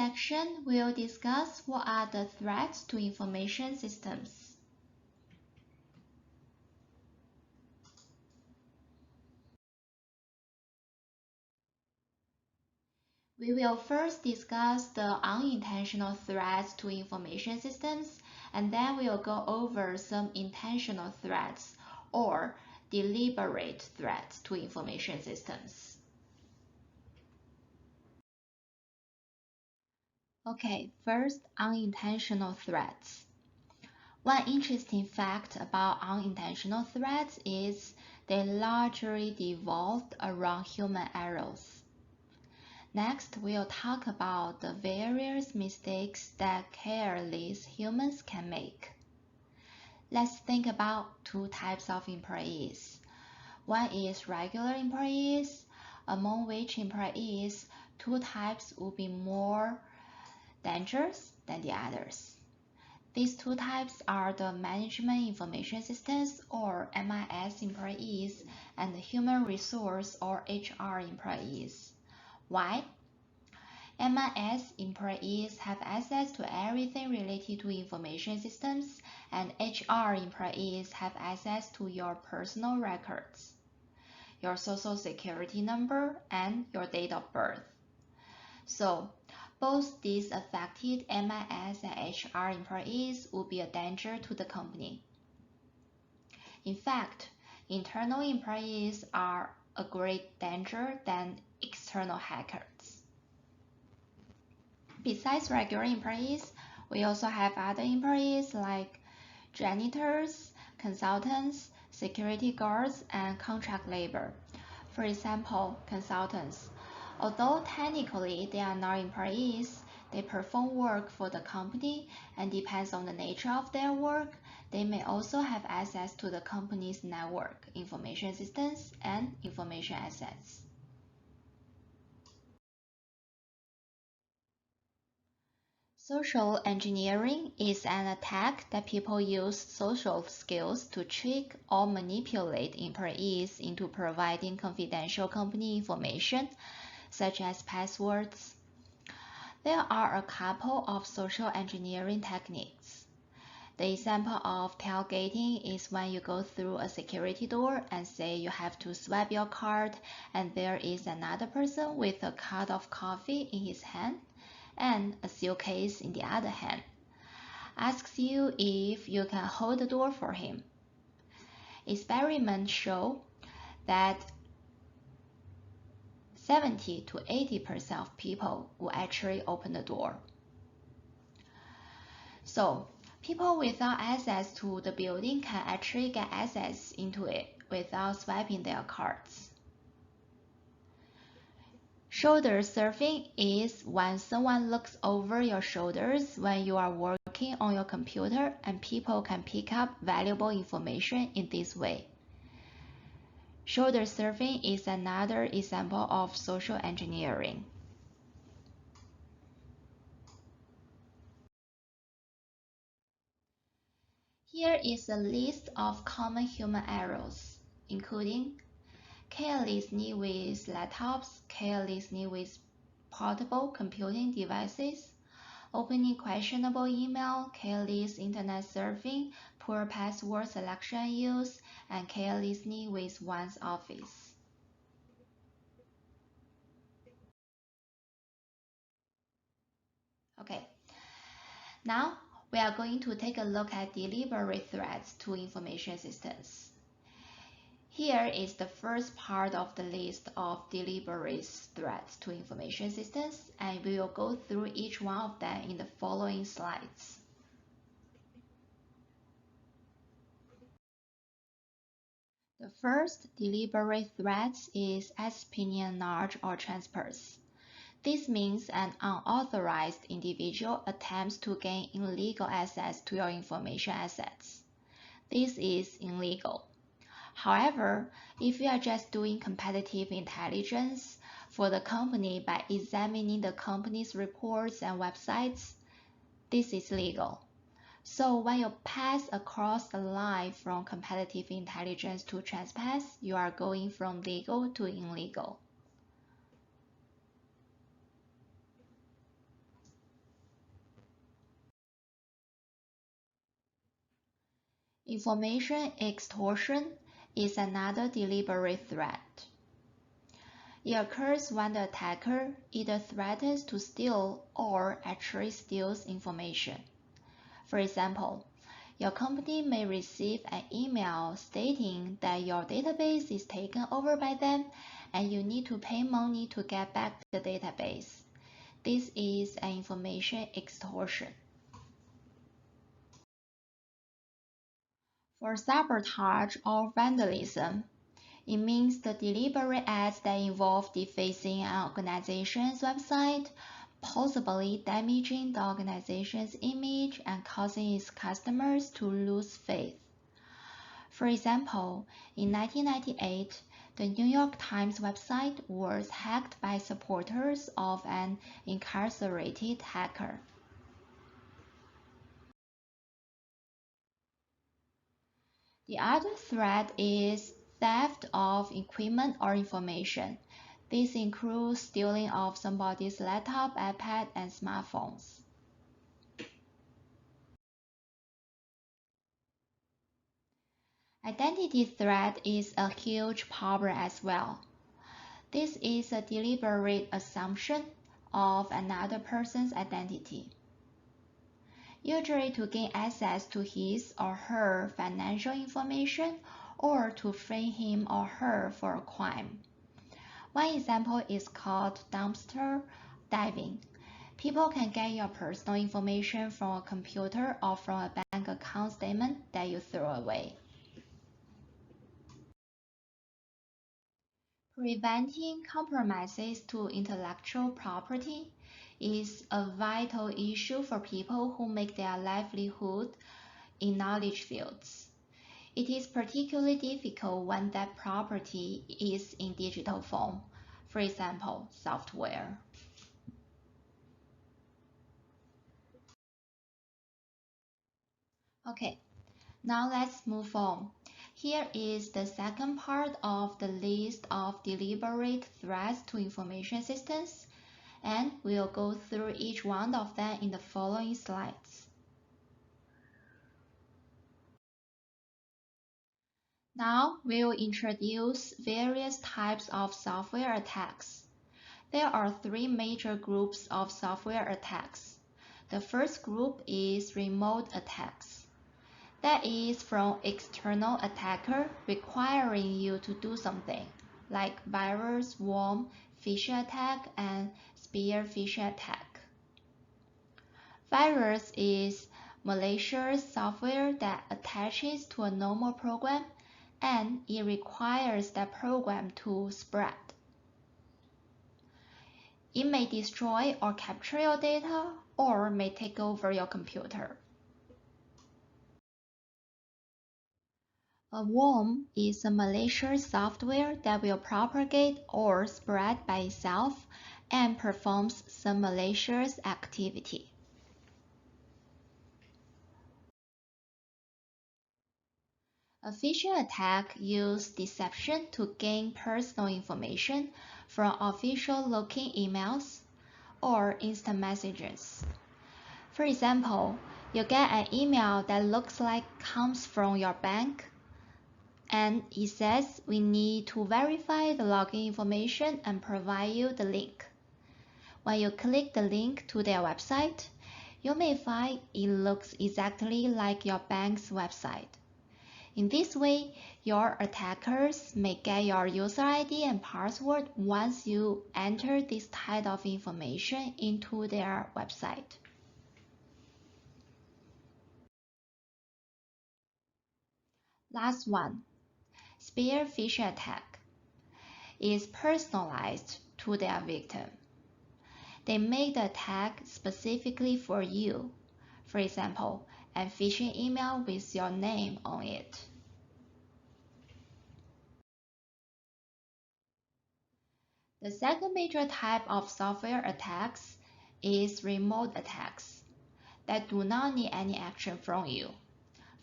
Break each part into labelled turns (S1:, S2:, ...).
S1: section, we'll discuss what are the threats to information systems. We will first discuss the unintentional threats to information systems, and then we'll go over some intentional threats or deliberate threats to information systems. Okay, first, unintentional threats. One interesting fact about unintentional threats is they largely revolve around human errors. Next, we'll talk about the various mistakes that careless humans can make. Let's think about two types of employees. One is regular employees, among which employees, two types will be more dangerous than the others. These two types are the Management Information Systems or MIS employees and the Human Resource or HR employees. Why? MIS employees have access to everything related to information systems, and HR employees have access to your personal records, your social security number, and your date of birth. So, both these affected MIS and HR employees will be a danger to the company. In fact, internal employees are a great danger than external hackers. Besides regular employees, we also have other employees like janitors, consultants, security guards, and contract labor. For example, consultants. Although technically they are not employees, they perform work for the company, and depends on the nature of their work, they may also have access to the company's network, information systems, and information assets. Social engineering is an attack that people use social skills to trick or manipulate employees into providing confidential company information, such as passwords. There are a couple of social engineering techniques. The example of tailgating is when you go through a security door and say you have to swipe your card, and there is another person with a cup of coffee in his hand and a suitcase in the other hand, asks you if you can hold the door for him. Experiments show that 70 to 80% of people will actually open the door. So, people without access to the building can actually get access into it without swiping their cards. Shoulder surfing is when someone looks over your shoulders when you are working on your computer, and people can pick up valuable information in this way. Shoulder surfing is another example of social engineering. Here is a list of common human errors, including carelessness with laptops, carelessness with portable computing devices, opening questionable email, careless internet surfing, poor password selection use, and carelessness with one's office. Okay, now we are going to take a look at deliberate threats to information systems. Here is the first part of the list of deliberate threats to information systems, and we will go through each one of them in the following slides. The first deliberate threat is espionage or trespass. This means an unauthorized individual attempts to gain illegal access to your information assets. This is illegal. However, if you are just doing competitive intelligence for the company by examining the company's reports and websites, this is legal. So when you pass across the line from competitive intelligence to trespass, you are going from legal to illegal. Information extortion is another deliberate threat. It occurs when the attacker either threatens to steal or actually steals information. For example, your company may receive an email stating that your database is taken over by them and you need to pay money to get back the database. This is an information extortion. For sabotage or vandalism, it means the deliberate acts that involve defacing an organization's website, possibly damaging the organization's image and causing its customers to lose faith. For example, in 1998, the New York Times website was hacked by supporters of an incarcerated hacker. The other threat is theft of equipment or information. This includes stealing of somebody's laptop, iPad, and smartphones. Identity threat is a huge problem as well. This is a deliberate assumption of another person's identity, usually to gain access to his or her financial information or to frame him or her for a crime. One example is called dumpster diving. People can get your personal information from a computer or from a bank account statement that you throw away. Preventing compromises to intellectual property is a vital issue for people who make their livelihood in knowledge fields. It is particularly difficult when that property is in digital form, for example, software. Okay, now let's move on. Here is the second part of the list of deliberate threats to information systems, and we'll go through each one of them in the following slides. Now we'll introduce various types of software attacks. There are three major groups of software attacks. The first group is remote attacks. That is from external attacker requiring you to do something, like virus, worm, phishing attack, and spear phishing attack. Virus is malicious software that attaches to a normal program and it requires that program to spread. It may destroy or capture your data or may take over your computer. A worm is a malicious software that will propagate or spread by itself and performs some malicious activity. A phishing attack uses deception to gain personal information from official-looking emails or instant messages. For example, you get an email that looks like comes from your bank, and it says we need to verify the login information and provide you the link. When you click the link to their website, you may find it looks exactly like your bank's website. In this way, your attackers may get your user ID and password once you enter this type of information into their website. Last one, spear phishing attack, is personalized to their victim. They make the attack specifically for you. For example, a phishing email with your name on it. The second major type of software attacks is remote attacks that do not need any action from you.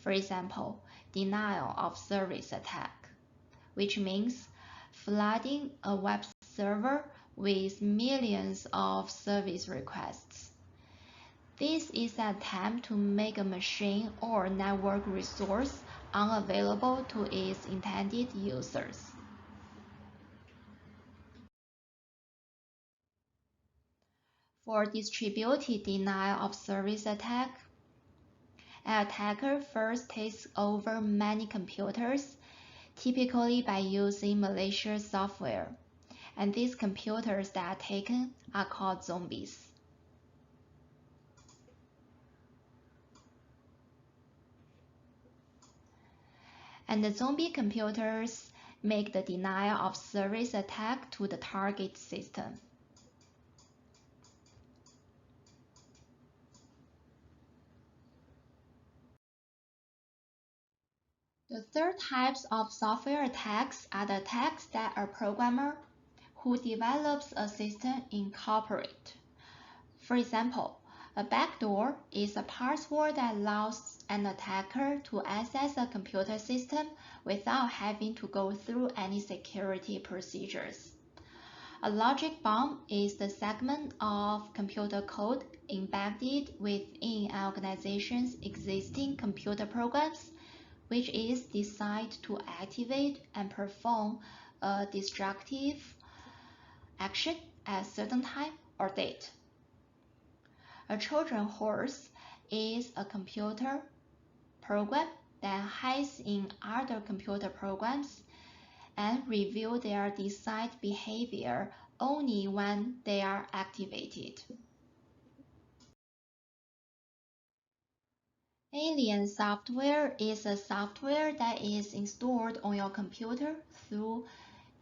S1: For example, denial of service attack, which means flooding a web server with millions of service requests. This is an attempt to make a machine or network resource unavailable to its intended users. For distributed denial of service attack, an attacker first takes over many computers, typically by using malicious software, and these computers that are taken are called zombies. And the zombie computers make the denial of service attack to the target system. The third types of software attacks are the attacks that a programmer who develops a system incorporate. For example, a backdoor is a password that allows an attacker to access a computer system without having to go through any security procedures. A logic bomb is the segment of computer code embedded within an organization's existing computer programs, which is designed to activate and perform a destructive action at a certain time or date. A Trojan horse is a computer program that hides in other computer programs and reveals their desired behavior only when they are activated. Alien software is a software that is installed on your computer through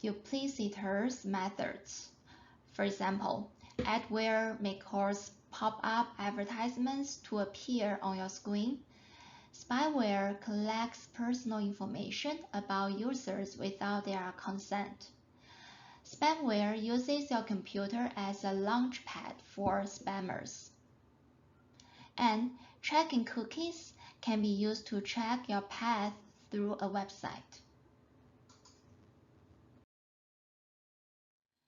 S1: duplicitous methods. For example, adware may cause pop-up advertisements to appear on your screen. Spyware collects personal information about users without their consent. Spamware uses your computer as a launchpad for spammers. And tracking cookies can be used to track your path through a website.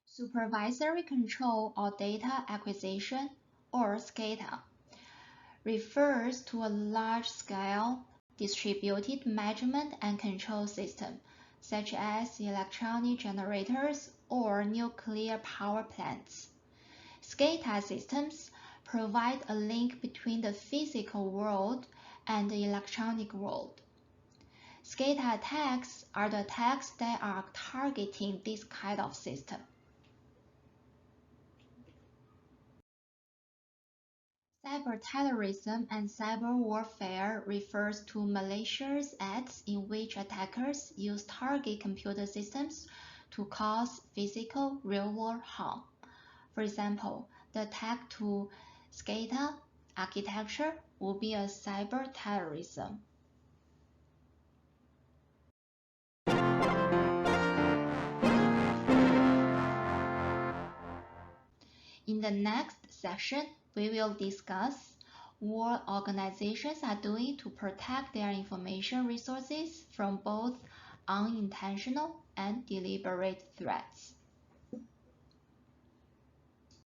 S1: Supervisory control or data acquisition, or SCADA, refers to a large-scale distributed measurement and control system, such as electronic generators or nuclear power plants. SCADA systems provide a link between the physical world and the electronic world. SCADA attacks are the attacks that are targeting this kind of system. Cyberterrorism and cyber warfare refers to malicious acts in which attackers use target computer systems to cause physical real-world harm. For example, the attack to SCADA architecture would be a cyber terrorism. In the next section, we will discuss what organizations are doing to protect their information resources from both unintentional and deliberate threats.